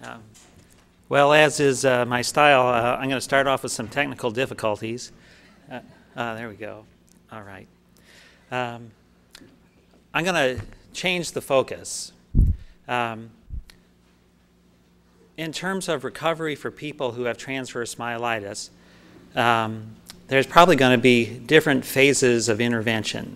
Um, well, as is my style, I'm going to start off with some technical difficulties. There we go. All right. I'm going to change the focus. In terms of recovery for people who have transverse myelitis, there's probably going to be different phases of intervention.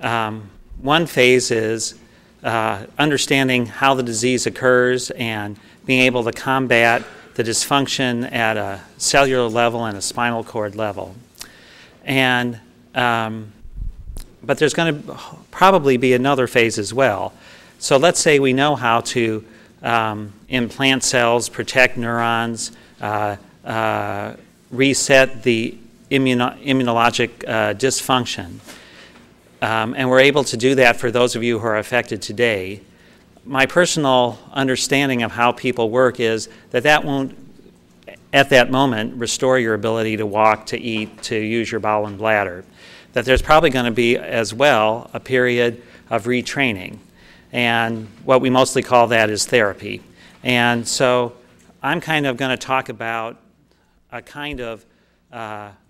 One phase is understanding how the disease occurs and being able to combat the dysfunction at a cellular level and a spinal cord level. And but there's going to probably be another phase as well. So let's say we know how to implant cells, protect neurons, reset the immunologic dysfunction. And we're able to do that for those of you who are affected today. My personal understanding of how people work is that that won't, at that moment, restore your ability to walk, to eat, to use your bowel and bladder. That there's probably going to be, as well, a period of retraining. And what we mostly call that is therapy. And so I'm kind of going to talk about a kind of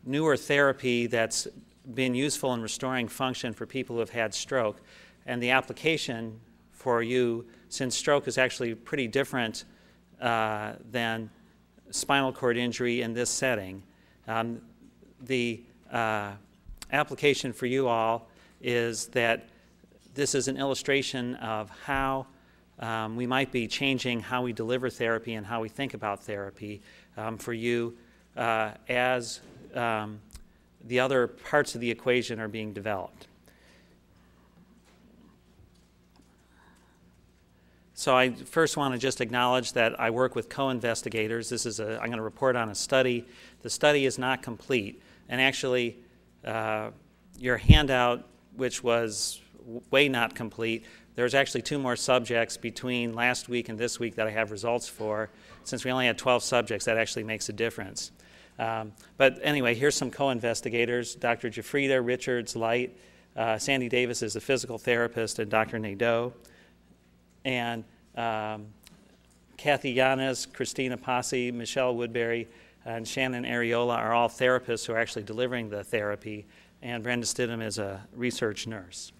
newer therapy that's been useful in restoring function for people who have had stroke, and the application for you, since stroke is actually pretty different than spinal cord injury in this setting. The application for you all is that this is an illustration of how we might be changing how we deliver therapy and how we think about therapy for you as the other parts of the equation are being developed. So I first want to just acknowledge that I work with co-investigators. I'm going to report on a study. The study is not complete. And actually, your handout, which was way not complete, there's actually 2 more subjects between last week and this week that I have results for. Since we only had 12 subjects, that actually makes a difference. But anyway, here's some co-investigators: Dr. Jafrida Richards Light, Sandy Davis is a physical therapist, and Dr. Nadeau. And Kathy Yanes, Christina Passi, Michelle Woodbury, and Shannon Areola are all therapists who are actually delivering the therapy, and Brenda Stidham is a research nurse.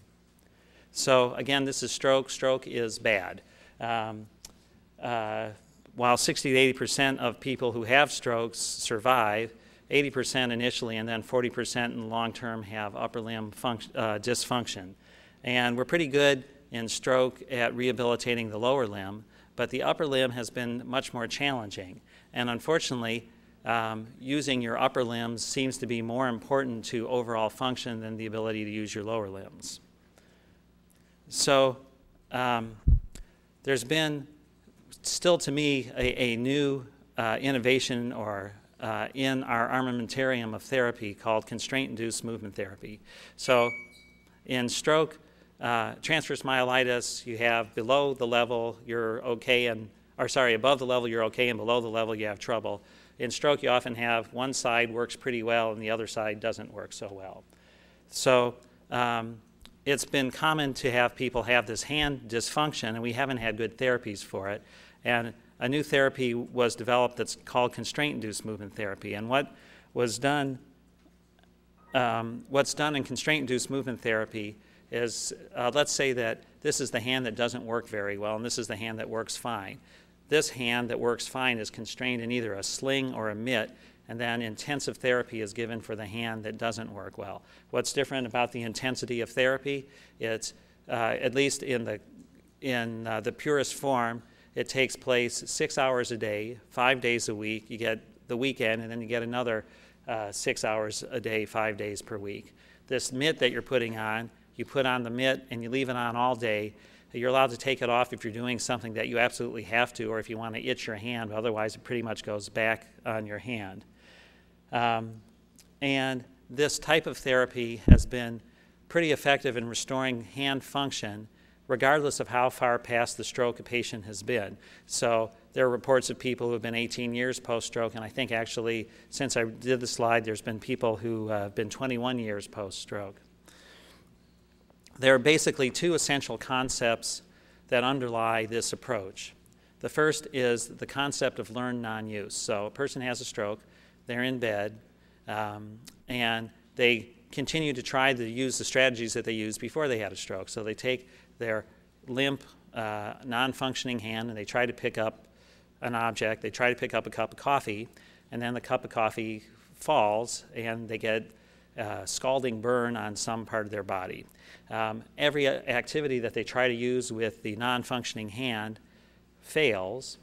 So again, this is stroke. Stroke is bad. While 60 to 80% of people who have strokes survive, 80% initially and then 40% in the long term have upper limb dysfunction. And we're pretty good in stroke at rehabilitating the lower limb, but the upper limb has been much more challenging. And unfortunately, using your upper limbs seems to be more important to overall function than the ability to use your lower limbs. So there's been still, to me, a new innovation or in our armamentarium of therapy called constraint-induced movement therapy. So in stroke, transverse myelitis, you have below the level you're okay, above the level you're okay, and below the level you have trouble. In stroke, you often have one side works pretty well and the other side doesn't work so well. So it's been common to have people have this hand dysfunction, and we haven't had good therapies for it. And a new therapy was developed that's called constraint-induced movement therapy. And what's done in constraint-induced movement therapy is, let's say that this is the hand that doesn't work very well, and this is the hand that works fine. This hand that works fine is constrained in either a sling or a mitt, and then intensive therapy is given for the hand that doesn't work well. What's different about the intensity of therapy? It's, at least in the purest form, it takes place 6 hours a day, 5 days a week. You get the weekend, and then you get another 6 hours a day, 5 days per week. This mitt that you're putting on, you put on the mitt and you leave it on all day. You're allowed to take it off if you're doing something that you absolutely have to, or if you want to itch your hand. Otherwise, it pretty much goes back on your hand. And this type of therapy has been pretty effective in restoring hand function, regardless of how far past the stroke a patient has been. So there are reports of people who have been 18 years post-stroke, and I think actually, since I did the slide, there's been people who have been 21 years post-stroke. There are basically 2 essential concepts that underlie this approach. The first is the concept of learned non-use. So a person has a stroke, they're in bed, and they continue to try to use the strategies that they used before they had a stroke. So they take their limp, non-functioning hand and they try to pick up an object. They try to pick up a cup of coffee, and then the cup of coffee falls and they get scalding burn on some part of their body. Every activity that they try to use with the non-functioning hand fails,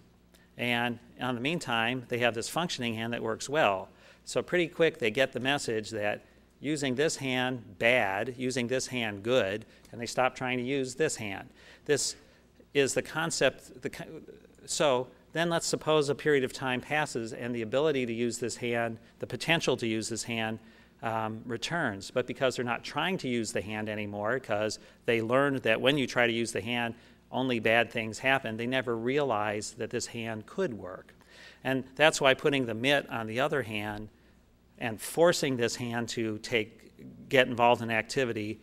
and in the meantime they have this functioning hand that works well. So pretty quick they get the message that using this hand bad, using this hand good, and they stop trying to use this hand. This is the concept. So then let's suppose a period of time passes and the ability to use this hand, the potential to use this hand returns. But because they're not trying to use the hand anymore, because they learned that when you try to use the hand, only bad things happen, they never realized that this hand could work. And that's why putting the mitt on the other hand and forcing this hand to get involved in activity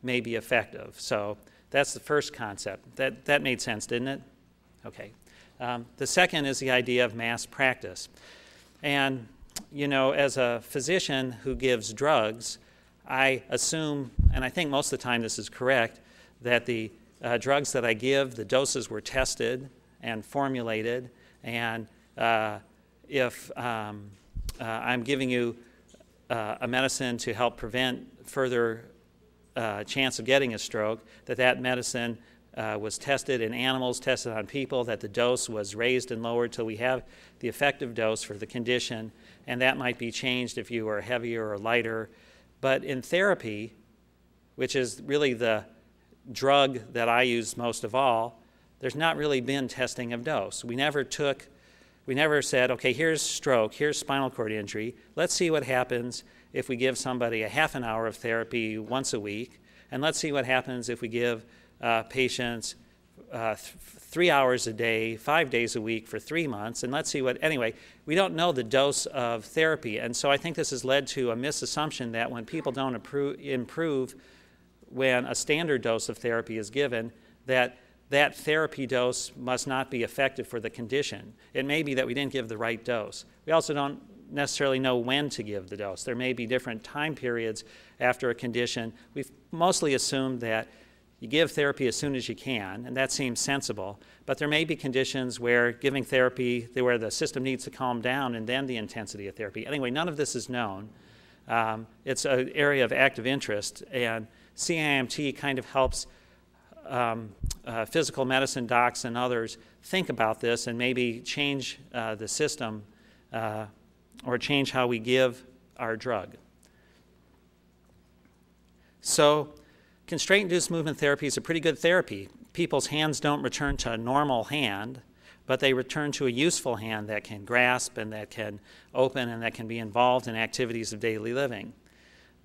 may be effective. So that's the first concept. That made sense, didn't it? Okay. The second is the idea of mass practice. And, you know, as a physician who gives drugs, I assume, and I think most of the time this is correct, that the drugs that I give, the doses were tested and formulated, and if I'm giving you a medicine to help prevent further chance of getting a stroke, that medicine was tested in animals, tested on people, that the dose was raised and lowered till we have the effective dose for the condition, and that might be changed if you are heavier or lighter. But in therapy, which is really the drug that I use most of all, there's not really been testing of dose. We never said, okay, here's stroke, here's spinal cord injury. Let's see what happens if we give somebody a half an hour of therapy once a week, and let's see what happens if we give patients 3 hours a day, 5 days a week for 3 months, and let's see what, anyway, we don't know the dose of therapy. And so I think this has led to a misassumption that when people don't improve when a standard dose of therapy is given, that therapy dose must not be effective for the condition. It may be that we didn't give the right dose. We also don't necessarily know when to give the dose. There may be different time periods after a condition. We've mostly assumed that you give therapy as soon as you can, and that seems sensible. But there may be conditions where giving therapy, where the system needs to calm down, and then the intensity of therapy. Anyway, none of this is known. It's an area of active interest, and CIMT kind of helps physical medicine docs and others think about this and maybe change the system or change how we give our drug. So constraint-induced movement therapy is a pretty good therapy. People's hands don't return to a normal hand, but they return to a useful hand that can grasp and that can open and that can be involved in activities of daily living.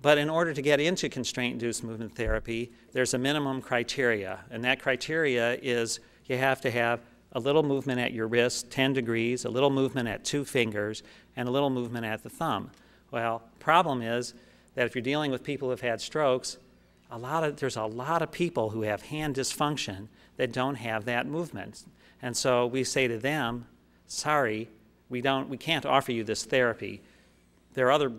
But in order to get into constraint-induced movement therapy, there's a minimum criteria, and that criteria is you have to have a little movement at your wrist, 10 degrees, a little movement at 2 fingers, and a little movement at the thumb. Well, problem is that if you're dealing with people who have had strokes, there's a lot of people who have hand dysfunction that don't have that movement. And so we say to them, sorry, we can't offer you this therapy. There are other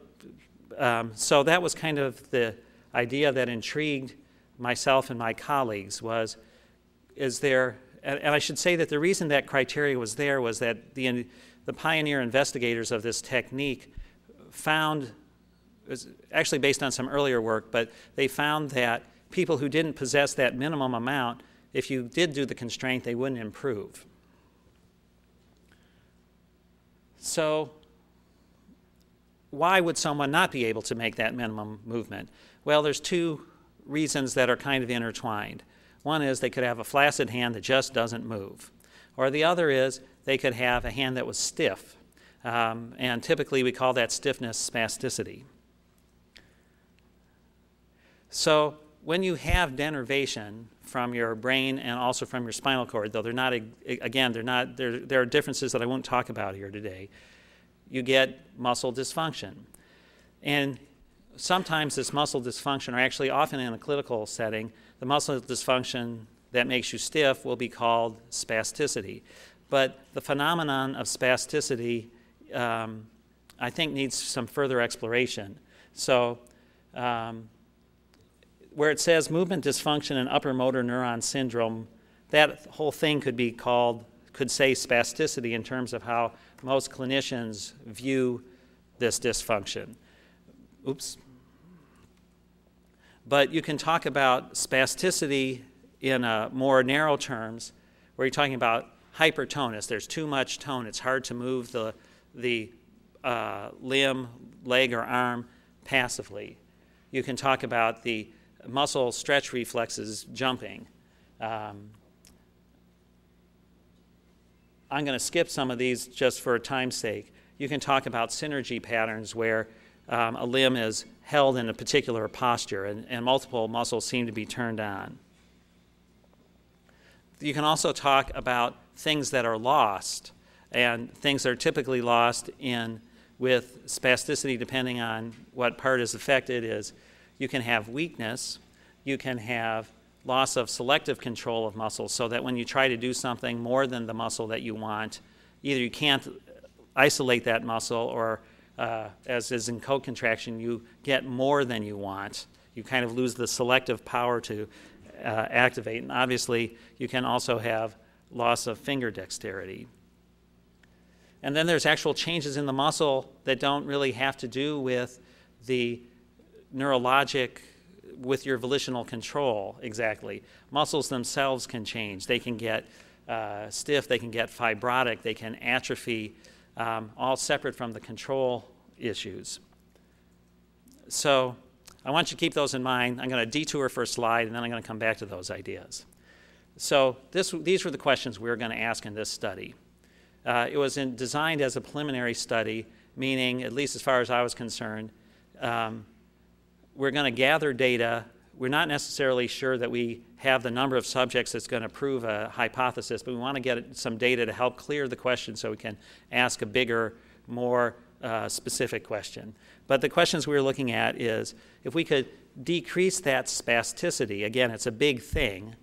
so that was kind of the idea that intrigued myself and my colleagues and I should say that the reason that criteria was there was that the pioneer investigators of this technique found, it was actually based on some earlier work, but they found that people who didn't possess that minimum amount, if you did do the constraint, they wouldn't improve. So why would someone not be able to make that minimum movement? Well, there's 2 reasons that are kind of intertwined. One is they could have a flaccid hand that just doesn't move. Or the other is they could have a hand that was stiff. And typically we call that stiffness spasticity. So when you have denervation from your brain and also from your spinal cord, though there are differences that I won't talk about here today, you get muscle dysfunction. And sometimes this muscle dysfunction, or actually often in a clinical setting, the muscle dysfunction that makes you stiff will be called spasticity. But the phenomenon of spasticity, I think, needs some further exploration. So where it says movement dysfunction and upper motor neuron syndrome, that whole thing could say spasticity in terms of how most clinicians view this dysfunction. Oops. But you can talk about spasticity in more narrow terms, where you're talking about hypertonus. There's too much tone. It's hard to move the limb, leg, or arm passively. You can talk about the muscle stretch reflexes jumping. I'm going to skip some of these just for time's sake. You can talk about synergy patterns where a limb is held in a particular posture and multiple muscles seem to be turned on. You can also talk about things that are lost, and things that are typically lost with spasticity, depending on what part is affected, is you can have weakness, you can have loss of selective control of muscles, so that when you try to do something more than the muscle that you want, either you can't isolate that muscle, or as is in co-contraction, you get more than you want. You kind of lose the selective power to activate. And obviously, you can also have loss of finger dexterity. And then there's actual changes in the muscle that don't really have to do with the neurologic, with your volitional control exactly. Muscles themselves can change. They can get stiff, they can get fibrotic, they can atrophy, all separate from the control issues. So I want you to keep those in mind. I'm going to detour for a slide, and then I'm going to come back to those ideas. So these were the questions we were going to ask in this study. It was designed as a preliminary study, meaning, at least as far as I was concerned, we're going to gather data. We're not necessarily sure that we have the number of subjects that's going to prove a hypothesis, but we want to get some data to help clear the question so we can ask a bigger, more specific question. But the questions we were looking at is, if we could decrease that spasticity, again, it's a big thing.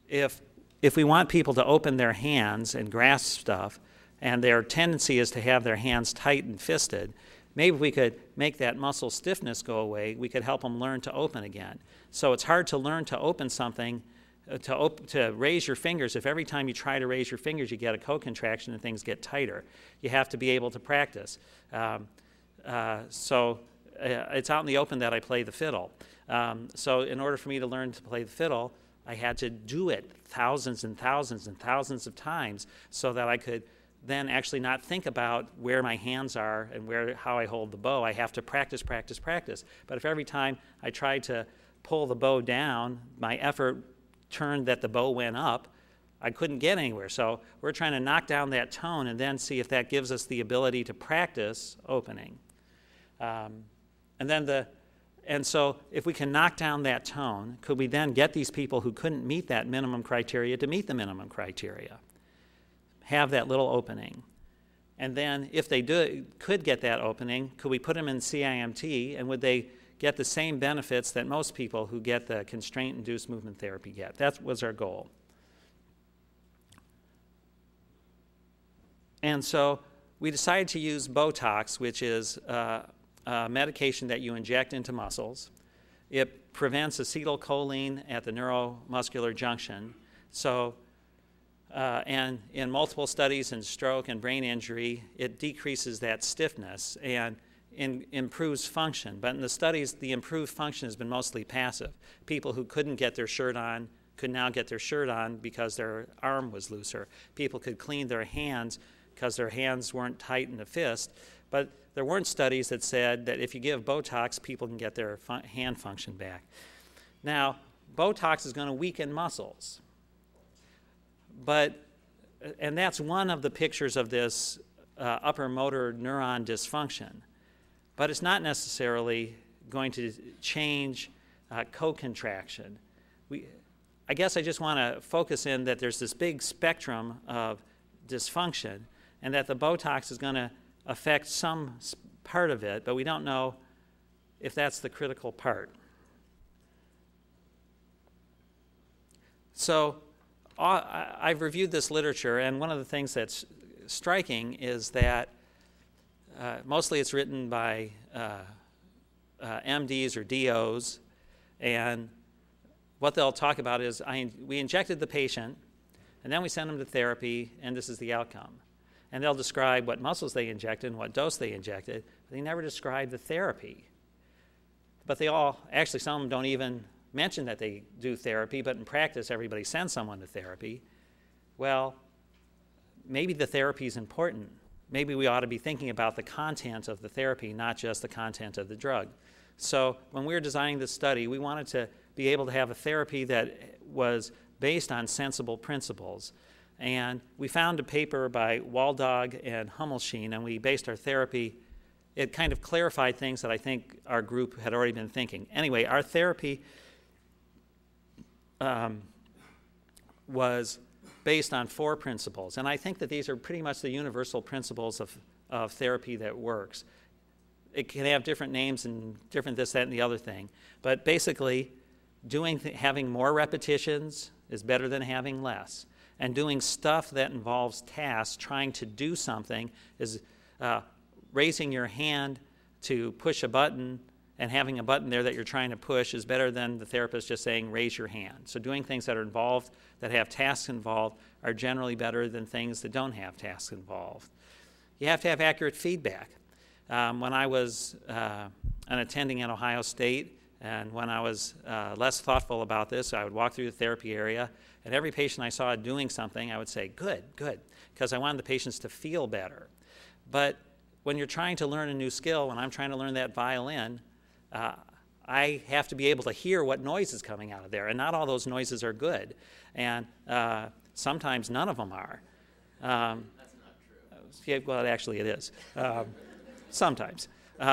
If we want people to open their hands and grasp stuff, and their tendency is to have their hands tight and fisted, maybe we could make that muscle stiffness go away. We could help them learn to open again. So it's hard to learn to open something, to raise your fingers, if every time you try to raise your fingers you get a co-contraction and things get tighter. You have to be able to practice. So it's out in the open that I play the fiddle. So in order for me to learn to play the fiddle, I had to do it thousands and thousands and thousands of times so that I could then actually not think about where my hands are and how I hold the bow. I have to practice, practice, practice. But if every time I tried to pull the bow down, my effort turned that the bow went up, I couldn't get anywhere. So we're trying to knock down that tone and then see if that gives us the ability to practice opening. And so if we can knock down that tone, could we then get these people who couldn't meet that minimum criteria to meet the minimum criteria? Have that little opening. And then if they could get that opening, could we put them in CIMT, and would they get the same benefits that most people who get the constraint-induced movement therapy get? That was our goal. And so we decided to use Botox, which is a medication that you inject into muscles. It prevents acetylcholine at the neuromuscular junction. So, and in multiple studies in stroke and brain injury, it decreases that stiffness and improves function. But in the studies, the improved function has been mostly passive. People who couldn't get their shirt on could now get their shirt on because their arm was looser. People could clean their hands because their hands weren't tight in a fist. But there weren't studies that said that if you give Botox, people can get their hand function back. Now, Botox is going to weaken muscles. And that's one of the pictures of this upper motor neuron dysfunction. But it's not necessarily going to change co-contraction. I guess I just want to focus in that there's this big spectrum of dysfunction, and that the Botox is going to affect some part of it, but we don't know if that's the critical part. So I've reviewed this literature, and one of the things that's striking is that mostly it's written by MDs or DOs, and what they'll talk about is we injected the patient, and then we sent them to therapy, and this is the outcome. And they'll describe what muscles they injected and what dose they injected, but they never describe the therapy. But they all, actually some of them don't even mention that they do therapy, but in practice everybody sends someone to therapy. Well, maybe the therapy is important. Maybe we ought to be thinking about the content of the therapy, not just the content of the drug. So when we were designing this study, we wanted to be able to have a therapy that was based on sensible principles. And we found a paper by Waldog and Hummelsheen, and we based our therapy. It kind of clarified things that I think our group had already been thinking. Anyway, our therapy was based on 4 principles, and I think that these are pretty much the universal principles of therapy that works. It can have different names and different this, that, and the other thing, but basically having more repetitions is better than having less. And doing stuff that involves tasks, trying to do something, is raising your hand to push a button and having a button there that you're trying to push is better than the therapist just saying, raise your hand. So doing things that are involved, that have tasks involved, are generally better than things that don't have tasks involved. You have to have accurate feedback. When I was an attending at Ohio State, and when I was less thoughtful about this, I would walk through the therapy area, and every patient I saw doing something, I would say, good, good, because I wanted the patients to feel better. But when you're trying to learn a new skill, when I'm trying to learn that violin, I have to be able to hear what noise is coming out of there, and not all those noises are good. And sometimes none of them are. That's not true. Yeah, well, actually it is. Sometimes.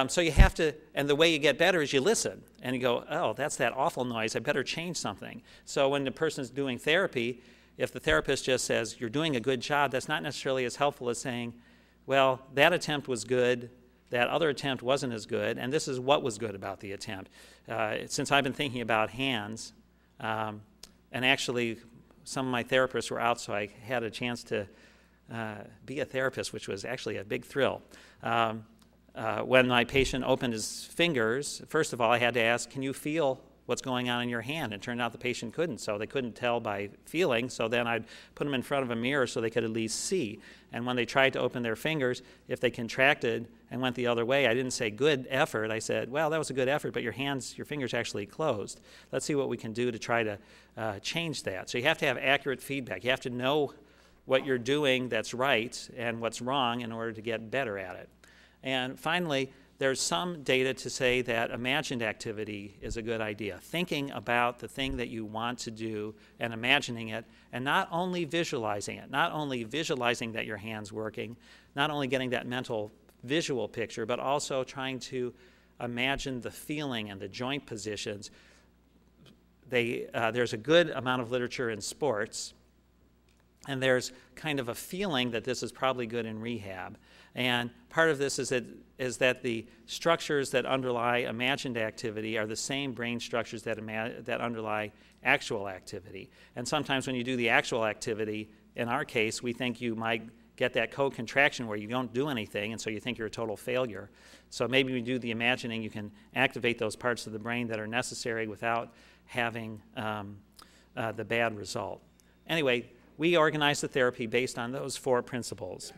So you have to, and the way you get better is you listen, and you go, oh, that's that awful noise, I better change something. So when the person's doing therapy, if the therapist just says, you're doing a good job, that's not necessarily as helpful as saying, well, that attempt was good, that other attempt wasn't as good, and this is what was good about the attempt. Since I've been thinking about hands, and actually some of my therapists were out, so I had a chance to be a therapist, which was actually a big thrill. When my patient opened his fingers, first of all, I had to ask, can you feel what's going on in your hand? It turned out the patient couldn't, so they couldn't tell by feeling, so then I'd put them in front of a mirror so they could at least see. And when they tried to open their fingers, if they contracted and went the other way, I didn't say, good effort. I said, well, that was a good effort, but your fingers actually closed. Let's see what we can do to try to change that. So you have to have accurate feedback. You have to know what you're doing that's right and what's wrong in order to get better at it. And finally, there's some data to say that imagined activity is a good idea. Thinking about the thing that you want to do and imagining it, and not only visualizing it, not only visualizing that your hand's working, not only getting that mental visual picture, but also trying to imagine the feeling and the joint positions. There's a good amount of literature in sports, and there's kind of a feeling that this is probably good in rehab. And part of this is that the structures that underlie imagined activity are the same brain structures that underlie actual activity. And sometimes when you do the actual activity, in our case, we think you might get that co-contraction where you don't do anything, and so you think you're a total failure. So maybe when you do the imagining, you can activate those parts of the brain that are necessary without having the bad result. Anyway, we organized the therapy based on those 4 principles.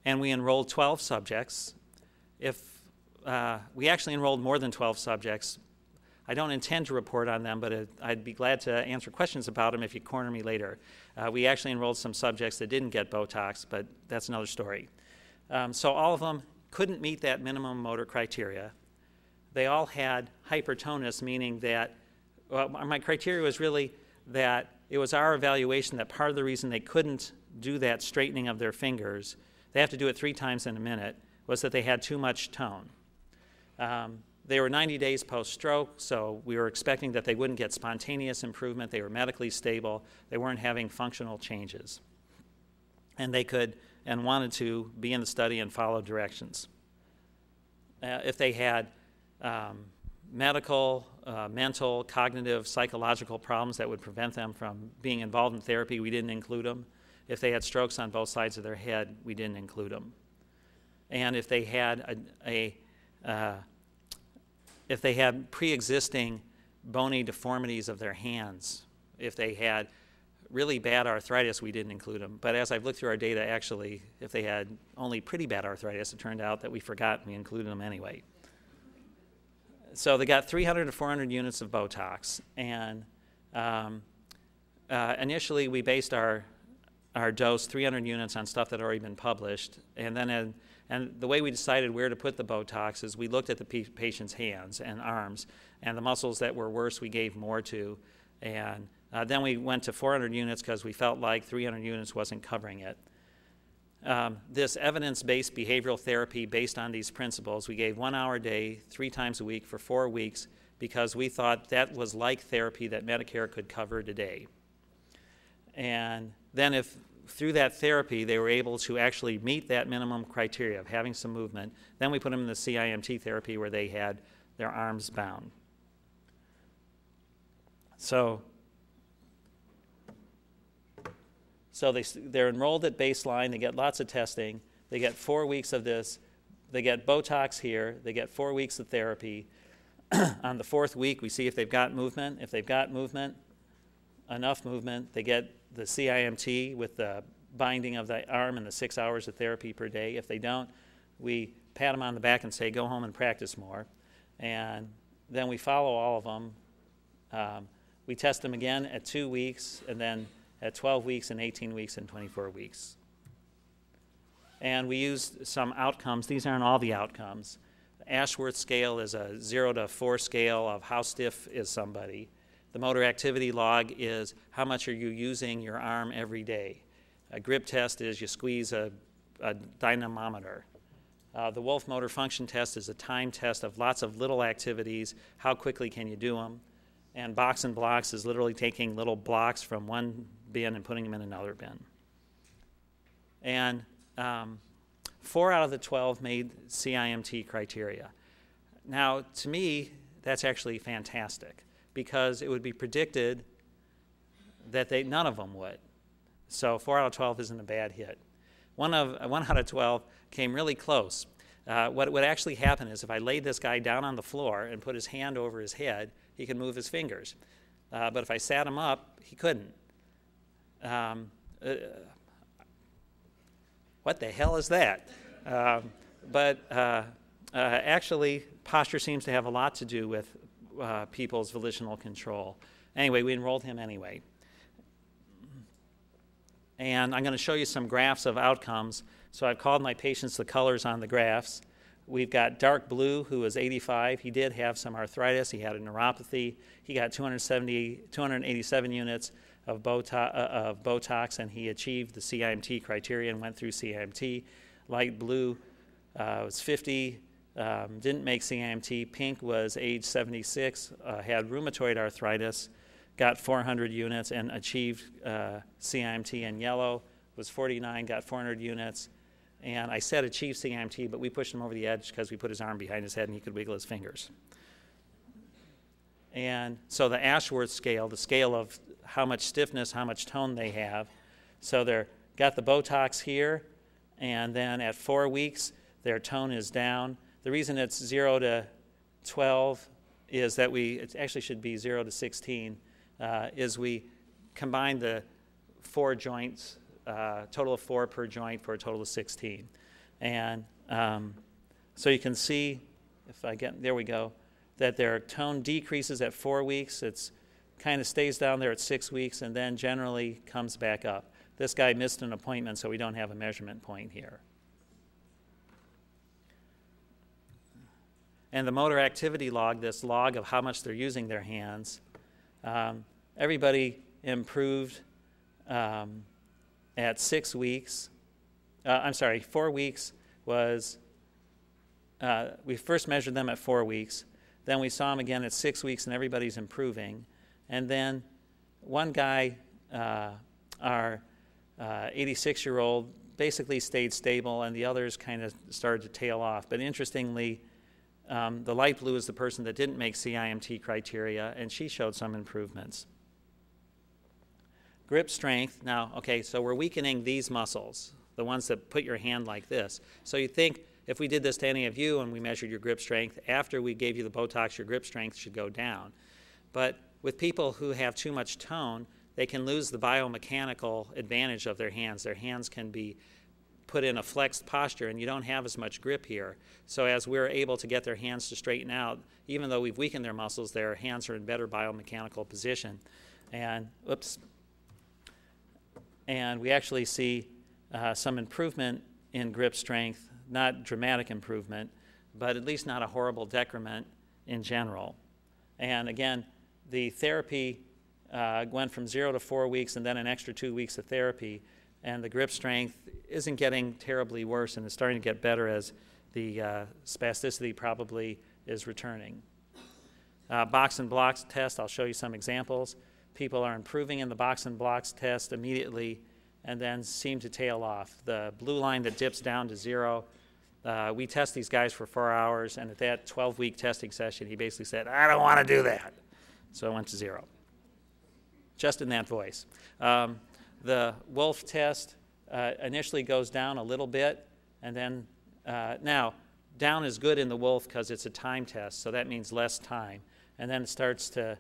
And we enrolled 12 subjects. If we actually enrolled more than 12 subjects, I don't intend to report on them, but I'd be glad to answer questions about them if you corner me later. We actually enrolled some subjects that didn't get Botox, but that's another story. So all of them couldn't meet that minimum motor criteria. They all had hypertonus, meaning that, well, my criteria was really that it was our evaluation that part of the reason they couldn't do that straightening of their fingers, they have to do it 3 times in a minute, was that they had too much tone. They were 90 days post-stroke, so we were expecting that they wouldn't get spontaneous improvement. They were medically stable. They weren't having functional changes. And they could and wanted to be in the study and follow directions. If they had medical mental, cognitive, psychological problems that would prevent them from being involved in therapy, we didn't include them. If they had strokes on both sides of their head, we didn't include them. And if they had if they had pre-existing bony deformities of their hands, if they had really bad arthritis, we didn't include them. But as I've looked through our data, actually, if they had only pretty bad arthritis, it turned out that we forgot and we included them anyway. So they got 300 to 400 units of Botox. And initially, we based our dose, 300 units, on stuff that had already been published. And then and the way we decided where to put the Botox is we looked at the patient's hands and arms, and the muscles that were worse we gave more to. And then we went to 400 units because we felt like 300 units wasn't covering it. This evidence-based behavioral therapy based on these principles, we gave 1 hour a day, 3 times a week for 4 weeks because we thought that was like therapy that Medicare could cover today. And then if through that therapy they were able to actually meet that minimum criteria of having some movement, then we put them in the CIMT therapy where they had their arms bound. So they're enrolled at baseline, they get lots of testing, they get 4 weeks of this, they get Botox here, they get 4 weeks of therapy. On the 4th week, we see if they've got movement. If they've got movement, enough movement, they get the CIMT with the binding of the arm and the 6 hours of therapy per day. If they don't, we pat them on the back and say, go home and practice more. And then we follow all of them. We test them again at 2 weeks, and then at 12 weeks and 18 weeks and 24 weeks. And we used some outcomes. These aren't all the outcomes. The Ashworth scale is a 0 to 4 scale of how stiff is somebody. The motor activity log is how much are you using your arm every day. A grip test is you squeeze a dynamometer. The Wolf motor function test is a time test of lots of little activities. How quickly can you do them? And box and blocks is literally taking little blocks from one bin and putting them in another bin. And 4 out of the 12 made CIMT criteria. Now, to me, that's actually fantastic because it would be predicted that none of them would. So 4 out of 12 isn't a bad hit. One out of 12 came really close. What would actually happen is if I laid this guy down on the floor and put his hand over his head, he could move his fingers. But if I sat him up, he couldn't. What the hell is that? Actually, posture seems to have a lot to do with people's volitional control. Anyway, we enrolled him anyway. And I'm going to show you some graphs of outcomes. So I've called my patients the colors on the graphs. We've got dark blue, who is 85. He did have some arthritis. He had a neuropathy. He got 287 units of Botox, and he achieved the CIMT criteria and went through CIMT. Light blue was 50, didn't make CIMT. Pink was age 76, had rheumatoid arthritis, got 400 units and achieved CIMT. And yellow was 49, got 400 units. And I said achieve CIMT, but we pushed him over the edge because we put his arm behind his head and he could wiggle his fingers. And so the Ashworth scale, the scale of how much stiffness, how much tone they have. So they're got the Botox here, and then at 4 weeks, their tone is down. The reason it's 0 to 12 is that it actually should be 0 to 16, is we combine the 4 joints, total of 4 per joint for a total of 16. And so you can see, if I get, there we go, that their tone decreases at 4 weeks. It's kind of stays down there at 6 weeks and then generally comes back up. This guy missed an appointment, so we don't have a measurement point here. And the motor activity log, this log of how much they're using their hands, everybody improved at 6 weeks. 4 weeks was, we first measured them at 4 weeks. Then we saw them again at 6 weeks, and everybody's improving. And then one guy, our 86-year-old, basically stayed stable, and the others kind of started to tail off. But interestingly, The light blue is the person that didn't make CIMT criteria, and she showed some improvements. Grip strength. Now, okay, so we're weakening these muscles, the ones that put your hand like this. So you think if we did this to any of you and we measured your grip strength, after we gave you the Botox, your grip strength should go down. But with people who have too much tone, they can lose the biomechanical advantage of their hands. Their hands can be put in a flexed posture, and you don't have as much grip here. So as we're able to get their hands to straighten out, even though we've weakened their muscles, their hands are in better biomechanical position. And, oops. And we actually see some improvement in grip strength, not dramatic improvement, but at least not a horrible decrement in general. And again, the therapy went from 0 to 4 weeks and then an extra 2 weeks of therapy, and the grip strength isn't getting terribly worse and is starting to get better as the spasticity probably is returning. Box and blocks test, I'll show you some examples. People are improving in the box and blocks test immediately and then seem to tail off. The blue line that dips down to 0, we test these guys for 4 hours, and at that 12-week testing session, he basically said, I don't want to do that. So it went to 0, just in that voice. The wolf test initially goes down a little bit, and then now down is good in the wolf because it's a time test, so that means less time. And then it starts to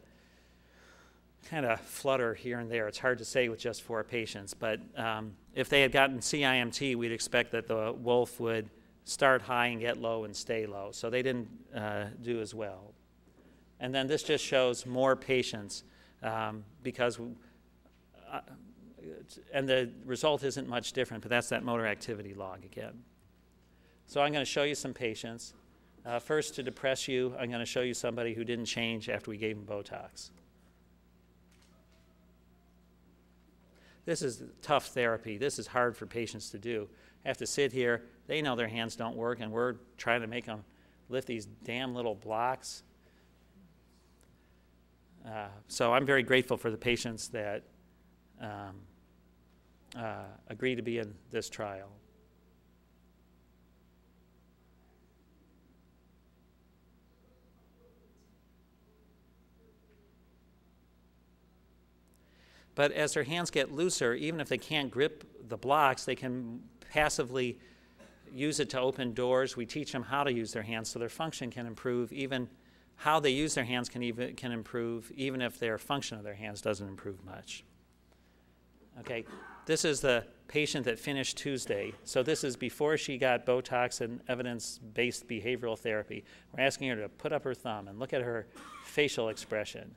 kind of flutter here and there. It's hard to say with just 4 patients, but if they had gotten CIMT, we'd expect that the wolf would start high and get low and stay low. So they didn't do as well. And then this just shows more patients because, and the result isn't much different, but that's that motor activity log again. So I'm going to show you some patients. First, to depress you, I'm going to show you somebody who didn't change after we gave him Botox. This is tough therapy. This is hard for patients to do. They have to sit here. They know their hands don't work, and we're trying to make them lift these damn little blocks. So I'm very grateful for the patients that agree to be in this trial. But as their hands get looser, even if they can't grip the blocks, they can passively use it to open doors. We teach them how to use their hands so their function can improve. Even how they use their hands can improve, even if their function of their hands doesn't improve much. Okay, this is the patient that finished Tuesday. So this is before she got Botox and evidence-based behavioral therapy. We're asking her to put up her thumb and look at her facial expression.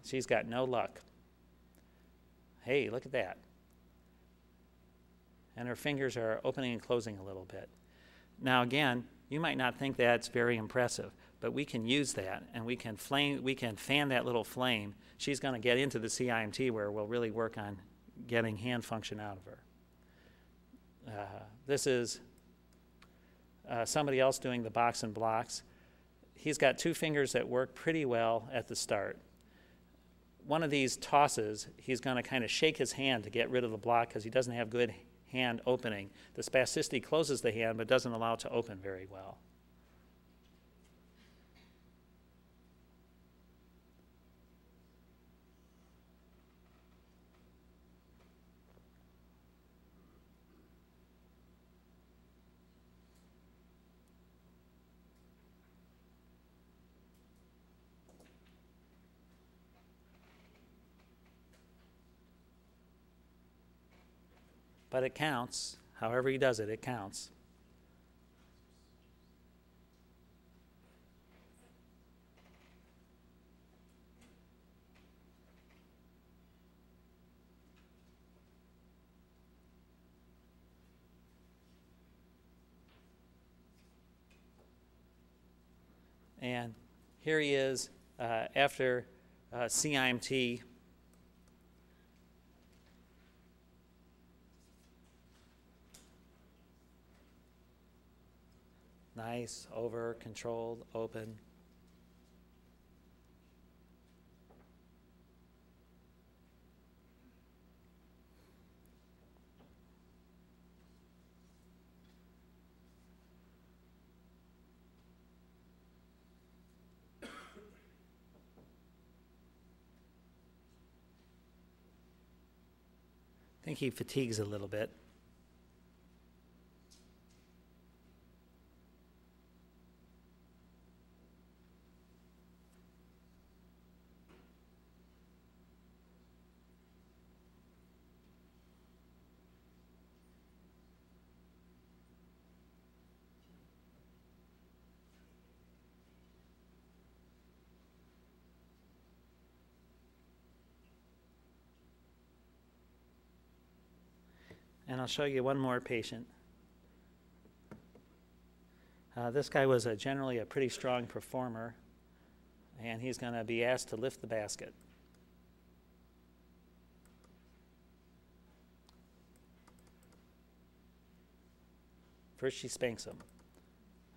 She's got no luck. Hey, look at that. And her fingers are opening and closing a little bit. Now again, you might not think that's very impressive, but we can use that, and we can fan that little flame. She's going to get into the CIMT where we'll really work on getting hand function out of her. This is somebody else doing the box and blocks. He's got 2 fingers that work pretty well at the start. One of these tosses, he's going to kind of shake his hand to get rid of the block because he doesn't have good hand opening. The spasticity closes the hand but doesn't allow it to open very well. But it counts. However he does it, it counts. And here he is after CIMT. Nice, over, controlled, open. think he fatigues a little bit. And I'll show you one more patient. This guy was generally a pretty strong performer, and he's going to be asked to lift the basket. First she spanks him.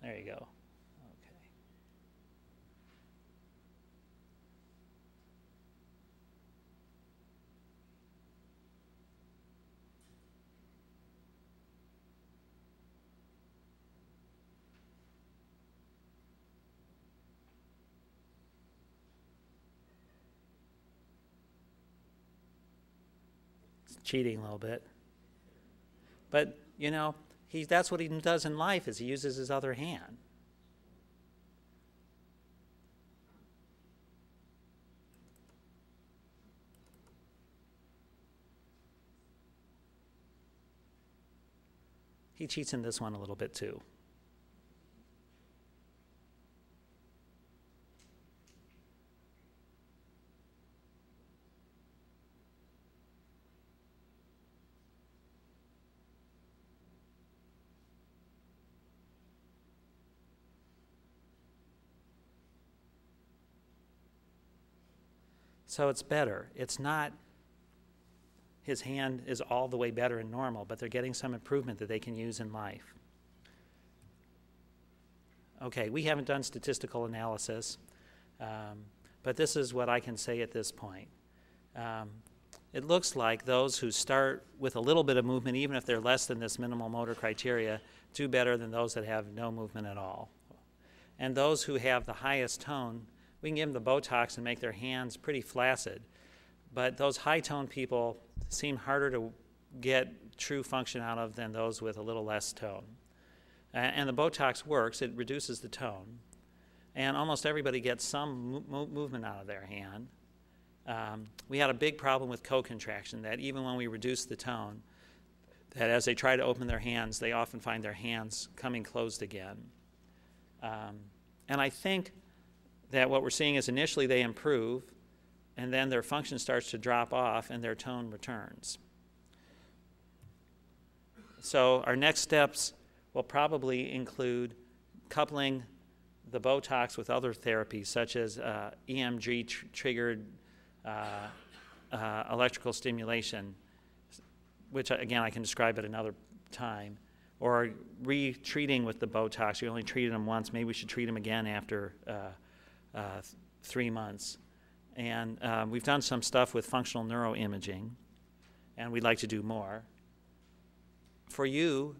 There you go. Okay. Cheating a little bit. But, you know, that's what he does in life, is he uses his other hand. He cheats in this one a little bit too. So it's better. It's not his hand is all the way better and normal, but they're getting some improvement that they can use in life. Okay, we haven't done statistical analysis, but this is what I can say at this point. It looks like those who start with a little bit of movement, even if they're less than this minimal motor criteria, do better than those that have no movement at all. And those who have the highest tone, we can give them the Botox and make their hands pretty flaccid. But those high-tone people seem harder to get true function out of than those with a little less tone. And the Botox works. It reduces the tone. And almost everybody gets some movement out of their hand. We had a big problem with co-contraction, that even when we reduce the tone, that as they try to open their hands, they often find their hands coming closed again. And I think that what we're seeing is initially they improve, and then their function starts to drop off and their tone returns. So our next steps will probably include coupling the Botox with other therapies, such as EMG-triggered electrical stimulation, which, again, I can describe at another time, or re-treating with the Botox. You only treated them once. Maybe we should treat them again after 3 months. And we've done some stuff with functional neuroimaging, and we'd like to do more. For you,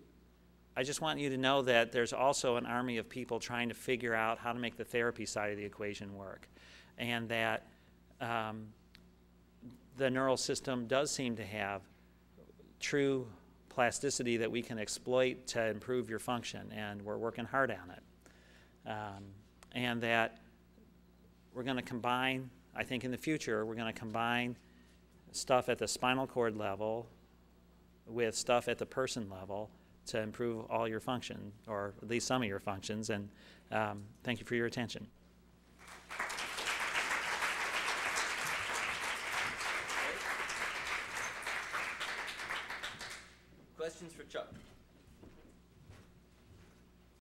I just want you to know that there's also an army of people trying to figure out how to make the therapy side of the equation work, and that the neural system does seem to have true plasticity that we can exploit to improve your function, and we're working hard on it. And that we're going to combine, I think in the future, we're going to combine stuff at the spinal cord level with stuff at the person level to improve all your function, or at least some of your functions. And thank you for your attention. Questions for Chuck?